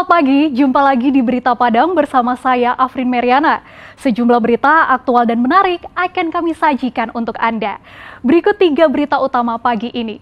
Selamat pagi, jumpa lagi di Berita Padang bersama saya Afrin Meriana. Sejumlah berita aktual dan menarik akan kami sajikan untuk Anda. Berikut 3 berita utama pagi ini.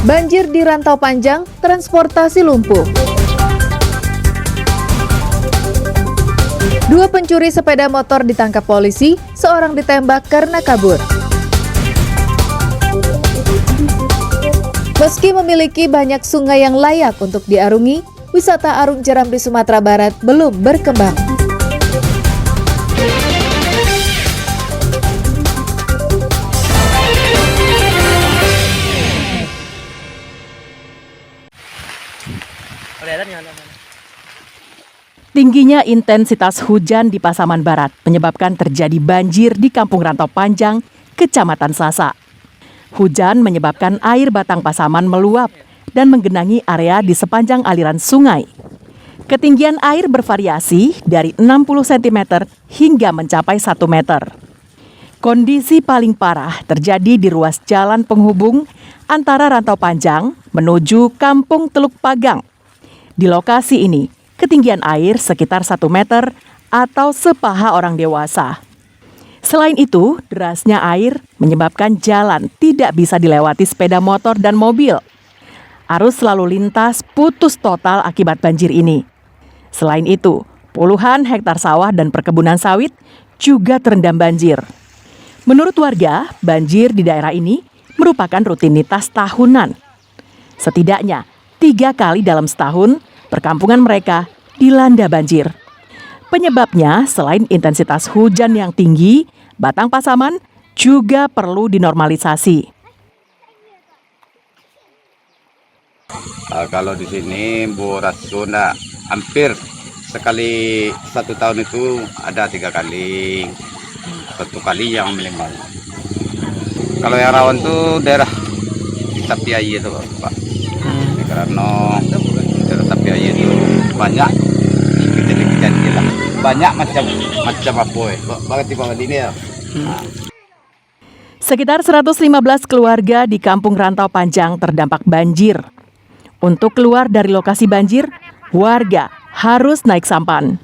Banjir di Rantau Panjang, transportasi lumpuh. 2 pencuri sepeda motor ditangkap polisi, seorang ditembak karena kabur. Meski memiliki banyak sungai yang layak untuk diarungi, wisata arung jeram di Sumatera Barat belum berkembang. Tingginya intensitas hujan di Pasaman Barat menyebabkan terjadi banjir di Kampung Rantau Panjang, Kecamatan Sasa. Hujan menyebabkan air Batang Pasaman meluap dan menggenangi area di sepanjang aliran sungai. Ketinggian air bervariasi dari 60 cm hingga mencapai 1 meter. Kondisi paling parah terjadi di ruas jalan penghubung antara Rantau Panjang menuju Kampung Teluk Pagang. Di lokasi ini, ketinggian air sekitar 1 meter atau sepaha orang dewasa. Selain itu, derasnya air menyebabkan jalan tidak bisa dilewati sepeda motor dan mobil. Arus lalu lintas putus total akibat banjir ini. Selain itu, puluhan hektar sawah dan perkebunan sawit juga terendam banjir. Menurut warga, banjir di daerah ini merupakan rutinitas tahunan. Setidaknya 3 kali dalam setahun, perkampungan mereka dilanda banjir. Penyebabnya selain intensitas hujan yang tinggi, Batang Pasaman juga perlu dinormalisasi. Kalau di sini Bu Rasuna hampir sekali 1 tahun itu ada 3 kali, 1 kali yang minimal. Kalau yang rawan tuh daerah di Tapiai itu Pak. Karena daerah Tapiai itu banyak kejadian lah. Banyak macam apa banget ini ya. Sekitar 115 keluarga di Kampung Rantau Panjang terdampak banjir. Untuk keluar dari lokasi banjir, warga harus naik sampan.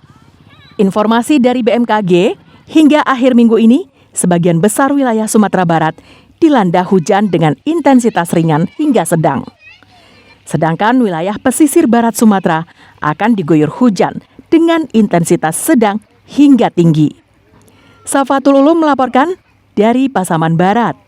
Informasi dari BMKG, hingga akhir minggu ini, sebagian besar wilayah Sumatera Barat dilanda hujan dengan intensitas ringan hingga sedang. Sedangkan wilayah pesisir barat Sumatera akan diguyur hujan dengan intensitas sedang hingga tinggi. Safatul Ulum melaporkan dari Pasaman Barat.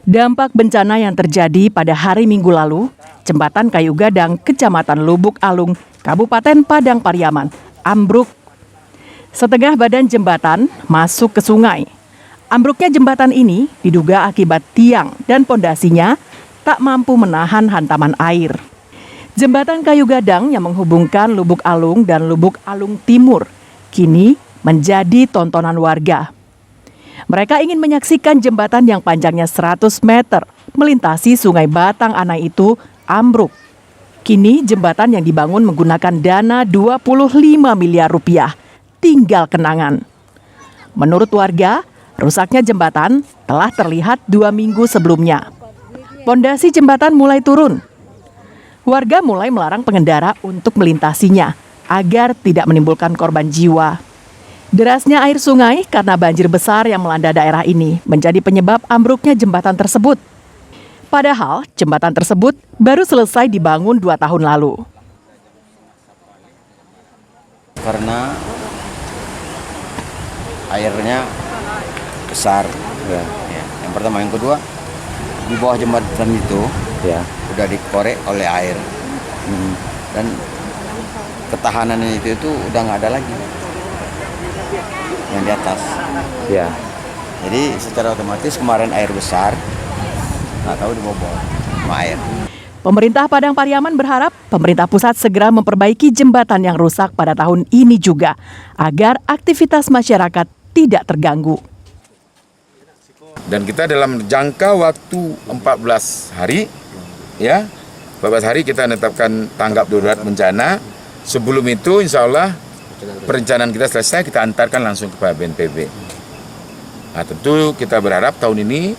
Dampak bencana yang terjadi pada hari Minggu lalu, Jembatan Kayu Gadang, Kecamatan Lubuk Alung, Kabupaten Padang Pariaman, ambruk. Setengah badan jembatan masuk ke sungai. Ambruknya jembatan ini diduga akibat tiang dan pondasinya tak mampu menahan hantaman air. Jembatan Kayu Gadang yang menghubungkan Lubuk Alung dan Lubuk Alung Timur kini menjadi tontonan warga. Mereka ingin menyaksikan jembatan yang panjangnya 100 meter melintasi Sungai Batang Anai itu ambruk. Kini jembatan yang dibangun menggunakan dana 25 miliar rupiah tinggal kenangan. Menurut warga, rusaknya jembatan telah terlihat 2 minggu sebelumnya. Pondasi jembatan mulai turun. Warga mulai melarang pengendara untuk melintasinya agar tidak menimbulkan korban jiwa. Derasnya air sungai karena banjir besar yang melanda daerah ini menjadi penyebab ambruknya jembatan tersebut. Padahal jembatan tersebut baru selesai dibangun 2 tahun lalu. Karena airnya besar. Ya. Yang pertama, yang kedua, di bawah jembatan itu udah dikorek oleh air. Dan ketahanannya itu udah nggak ada lagi yang di atas. Ya. Jadi secara otomatis kemarin air besar, nggak tahu dibobol sama air. Pemerintah Padang Pariaman berharap pemerintah pusat segera memperbaiki jembatan yang rusak pada tahun ini juga, agar aktivitas masyarakat tidak terganggu. Dan kita dalam jangka waktu 14 hari ya 14 hari kita menetapkan tanggap darurat bencana. Sebelum itu insya Allah perencanaan kita selesai, kita antarkan langsung kepada BNPB. Nah, tentu kita berharap tahun ini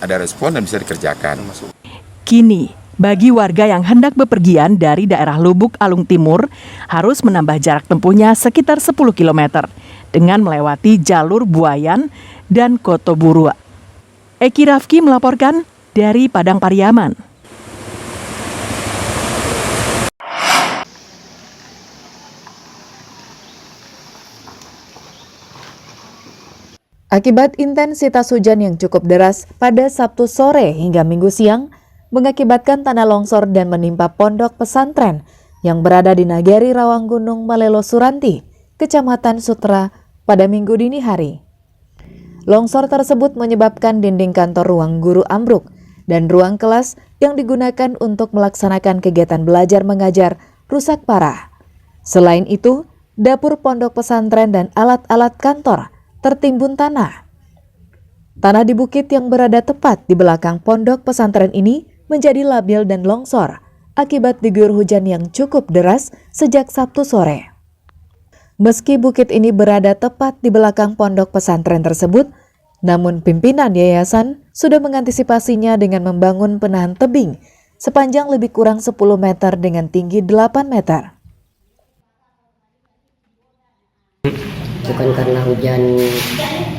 ada respon dan bisa dikerjakan. Kini, bagi warga yang hendak bepergian dari daerah Lubuk Alung Timur harus menambah jarak tempuhnya sekitar 10 km dengan melewati jalur Buayan dan Kotoburua. Eki Rafki melaporkan dari Padang Pariaman. Akibat intensitas hujan yang cukup deras pada Sabtu sore hingga Minggu siang, mengakibatkan tanah longsor dan menimpa pondok pesantren yang berada di Nagari Rawanggunung Malelo Suranti, Kecamatan Sutra pada Minggu dini hari. Longsor tersebut menyebabkan dinding kantor ruang guru ambruk dan ruang kelas yang digunakan untuk melaksanakan kegiatan belajar mengajar rusak parah. Selain itu, dapur pondok pesantren dan alat-alat kantor tertimbun tanah. Tanah di bukit yang berada tepat di belakang pondok pesantren ini menjadi labil dan longsor akibat diguyur hujan yang cukup deras sejak Sabtu sore. Meski bukit ini berada tepat di belakang pondok pesantren tersebut, namun pimpinan yayasan sudah mengantisipasinya dengan membangun penahan tebing sepanjang lebih kurang 10 meter dengan tinggi 8 meter. Bukan karena hujan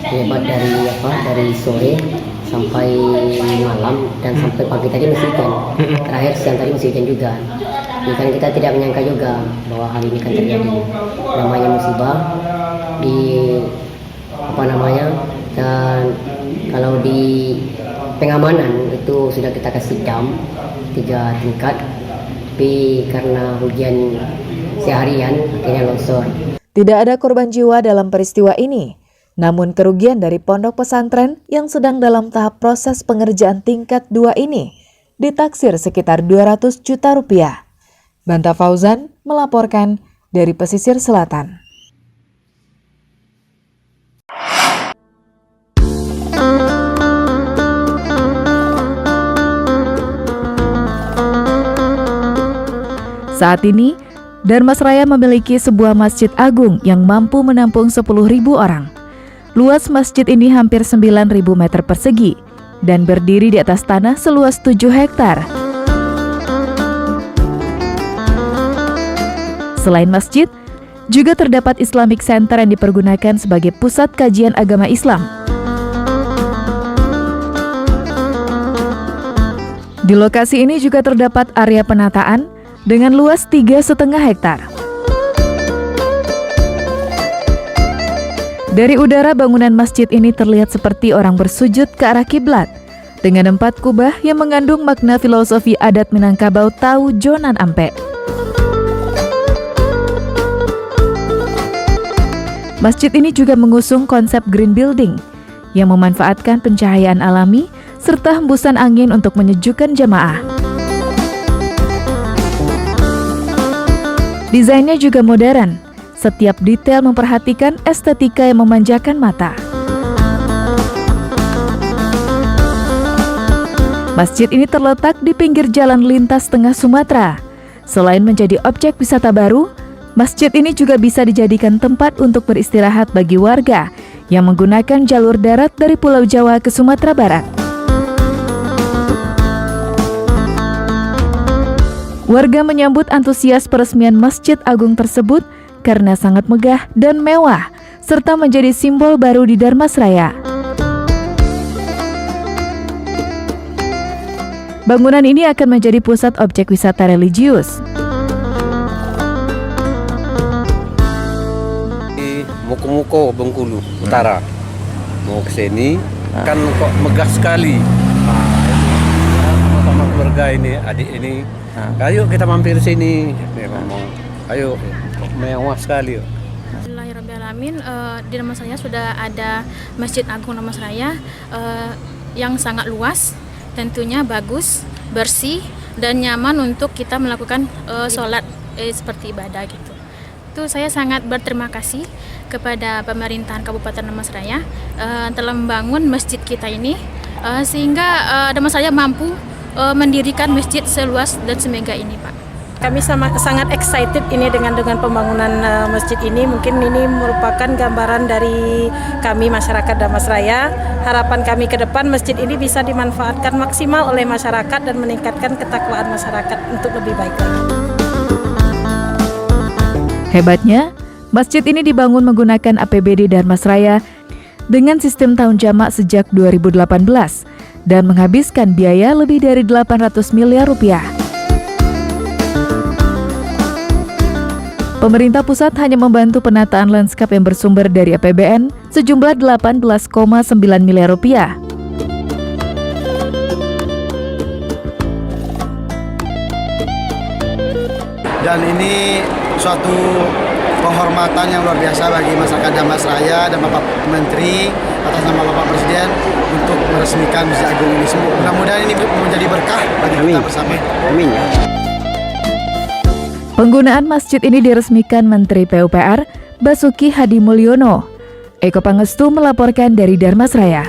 lebat dari sore sampai malam dan sampai pagi tadi masih hujan. Terakhir siang tadi masih hujan juga. Jadi kan kita tidak menyangka juga bahwa hal ini kan terjadi. Namanya musibah dan kalau di pengamanan itu sudah kita kasih jam 3 tingkat, tapi karena hujan seharian akhirnya longsor. Tidak ada korban jiwa dalam peristiwa ini, namun kerugian dari pondok pesantren yang sedang dalam tahap proses pengerjaan tingkat 2 ini ditaksir sekitar 200 juta rupiah. Banta Fauzan melaporkan dari pesisir selatan. Saat ini, Darmasraya memiliki sebuah masjid agung yang mampu menampung 10.000 orang. Luas masjid ini hampir 9.000 meter persegi dan berdiri di atas tanah seluas 7 hektar. Selain masjid, juga terdapat Islamic Center yang dipergunakan sebagai pusat kajian agama Islam. Di lokasi ini juga terdapat area penataan dengan luas 3,5 hektar. Dari udara, bangunan masjid ini terlihat seperti orang bersujud ke arah kiblat dengan 4 kubah yang mengandung makna filosofi adat Minangkabau Tau Jonan Ampe. Masjid ini juga mengusung konsep green building yang memanfaatkan pencahayaan alami serta hembusan angin untuk menyejukkan jamaah. Desainnya juga modern, setiap detail memperhatikan estetika yang memanjakan mata. Masjid ini terletak di pinggir jalan lintas tengah Sumatera. Selain menjadi objek wisata baru, masjid ini juga bisa dijadikan tempat untuk beristirahat bagi warga yang menggunakan jalur darat dari Pulau Jawa ke Sumatera Barat. Warga menyambut antusias peresmian Masjid Agung tersebut karena sangat megah dan mewah, serta menjadi simbol baru di Darmasraya. Bangunan ini akan menjadi pusat objek wisata religius. Di Muko-Muko, Bengkulu Utara, mau ke sini kan kok megah sekali. Sama keluarga ini, adik ini, ayo kita mampir sini. Dia ngomong, ayo, mewah sekali. Alhamdulillahirrahmanirrahim, di Darmasraya sudah ada Masjid Agung Darmasraya yang sangat luas, tentunya bagus, bersih, dan nyaman untuk kita melakukan sholat seperti ibadah gitu. Itu saya sangat berterima kasih kepada pemerintahan Kabupaten Darmasraya telah membangun masjid kita ini sehingga Darmasraya mampu mendirikan masjid seluas dan semega ini, Pak. Kami sangat excited ini dengan pembangunan masjid ini. Mungkin ini merupakan gambaran dari kami masyarakat Damasraya. Harapan kami ke depan masjid ini bisa dimanfaatkan maksimal oleh masyarakat dan meningkatkan ketakwaan masyarakat untuk lebih baik lagi. Hebatnya, masjid ini dibangun menggunakan APBD Darmasraya dengan sistem tahun jamak sejak 2018 dan menghabiskan biaya lebih dari 800 miliar rupiah. Pemerintah pusat hanya membantu penataan lanskap yang bersumber dari APBN sejumlah 18,9 miliar rupiah. Dan ini suatu penghormatan yang luar biasa bagi masyarakat Damasraya dan Bapak Menteri atas nama Bapak Presiden untuk meresmikan Masjid Agung ini. Mudah-mudahan ini menjadi berkah bagi kita bersama. Amin. Penggunaan masjid ini diresmikan Menteri PUPR Basuki Hadi Mulyono. Eko Pangestu melaporkan dari Darmasraya.